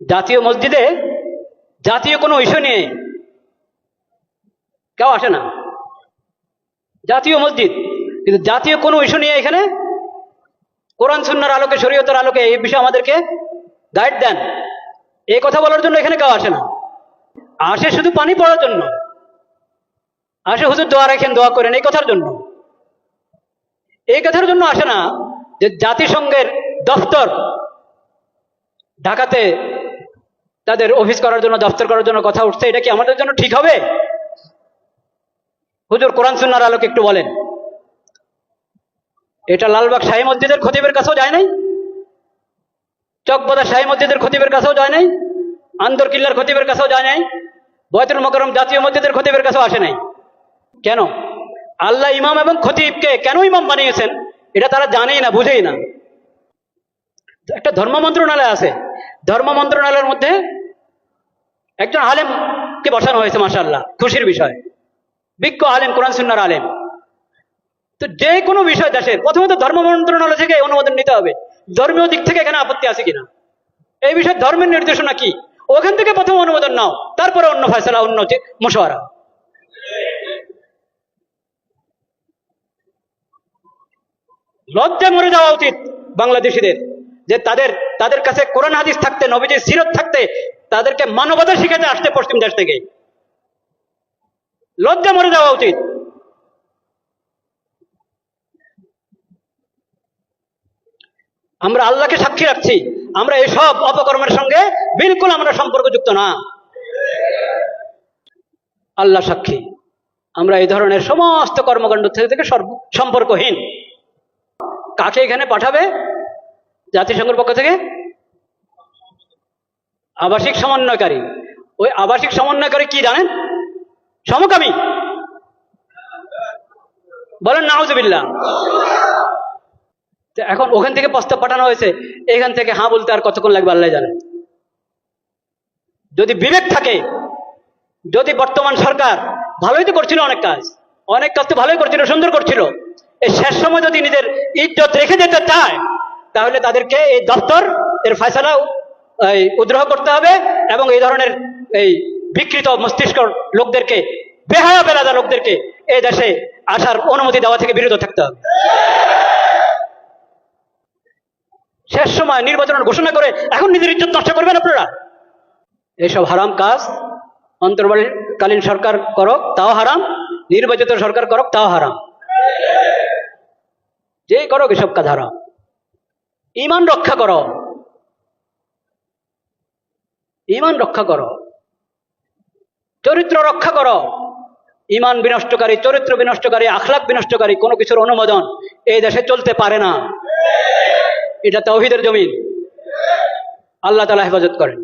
জাতীয় মসজিদে জাতীয় কোনো ইস্যু নিয়ে কেউ আসে না। জাতীয় মসজিদ, কিন্তু জাতীয় কোনো ইস্যু নিয়ে এখানে কোরআন সুন্নাহর আলোকে, শরীয়তের আলোকে এই বিষয়ে আমাদেরকে গাইড দেন, এই কথা বলার জন্য এখানে কেউ আসে না। আসে শুধু পানি পড়ার জন্য, আসে হুজুর দোয়া রাখেন, দোয়া করেন, এই কথার জন্য। এই কথার জন্য আসে না যে জাতিসংঘের দফতর ঢাকাতে তাদের অফিস করার জন্য, দফতর করার জন্য কথা উঠছে, এটা কি আমাদের জন্য ঠিক হবে? হুজুর কোরআন সুন্নাহর আলোকে একটু বলেন। এটা লালবাগ শাহী মসজিদের খতিবের কাছেও যায় নাই, চকবাজার শাহী মসজিদের খতিবের কাছেও যায় নাই, আন্দরকিল্লার খতিবের কাছেও যায় নাই, বয়তুল মোকাররম জাতীয় মসজিদের খতিবের কাছেও আসে নাই। কেন? আল্লাহ ইমাম এবং খতিবকে কেন ইমাম বানিয়েছেন এটা তারা জানেই না, বুঝেই না। একটা ধর্ম মন্ত্রণালয় আছে, ধর্ম মন্ত্রণালয়ের মধ্যে একজন আলেমকে বসানো হয়েছে, মাশাআল্লাহ, খুশির বিষয়, বিজ্ঞ আলেম, কোরআন সুন্নাহর আলেম। তো যে কোনো বিষয় দেশের প্রথমত ধর্ম মন্ত্রণালয় থেকে অনুমোদন নিতে হবে, ধর্মীয় দিক থেকে এখানে আপত্তি আছে কিনা, এই বিষয়ে ধর্মের নির্দেশনা কি, ওখান থেকে প্রথম অনুমোদন নাও, তারপরে অন্য ফয়সালা, অন্য মশওয়ারা। লজ্জা মরে যাওয়া উচিত বাংলাদেশিদের, যে তাদের কাছে কোরআন হাদিস থাকতে, নবীজির সিরত থাকতে, তাদেরকে মানবতা শিখাতে আসতে পশ্চিম দেশ থেকে। লজ্জা মরে যাওয়া উচিত। আমরা আল্লাহকে সাক্ষী রাখছি, আমরা এসব অপকর্মের সঙ্গে বিলকুল আমরা সম্পর্কযুক্ত না। আল্লাহ সাক্ষী, আমরা এই ধরনের সমস্ত কর্মকাণ্ড থেকে সম্পর্কহীন। কাকে এখানে পাঠাবে জাতিসংঘের পক্ষ থেকে? আবাসিক সমন্বয়কারী। ওই আবাসিক সমন্বয়কারী কি জানেন? সমকামী। বলেন নাউজুবিল্লাহ। এখন ওখান থেকে প্রস্তাব পাঠানো হয়েছে, এখান থেকে হ্যাঁ বলতে আর কতক্ষণ লাগবে আল্লাহ জানেন। যদি বিবেক থাকে, যদি বর্তমান সরকার ভালোই তো করছিল, অনেক কাজ তো ভালোই করছিল, সুন্দর করছিল, এই শেষ সময় যদি নিজের ইজ্জত রেখে যেতে চায়, তাহলে তাদেরকে এই দপ্তর এর ফয়সালা উদ্রোহ করতে হবে এবং এই ধরনের এই বিকৃত মস্তিষ্ক লোকদেরকে, বেহায়া বেলাদা লোকদেরকে এই দেশে আসার অনুমতি দেওয়া থেকে বিরত থাকতে হবে। শেষ সময় নির্বাচনের ঘোষণা করে এখন নিজের ইজ্জত নষ্ট করবেন আপনারা? এইসব হারাম কাজ অন্তর্বর্তীকালীন সরকার করক তাও হারাম, নির্বাচিত সরকার করক তাও হারাম, যেই করক এসব কাজ হারাম। ঈমান রক্ষা করো, ঈমান রক্ষা করো, চরিত্র রক্ষা করো। ঈমান বিনষ্টকারী, চরিত্র বিনষ্টকারী, আখলাক বিনষ্টকারী কোনো কিছুর অনুমোদন এই দেশে চলতে পারে না। এটা তাওহীদের জমিন। আল্লাহ তাআলা হেফাজত করেন।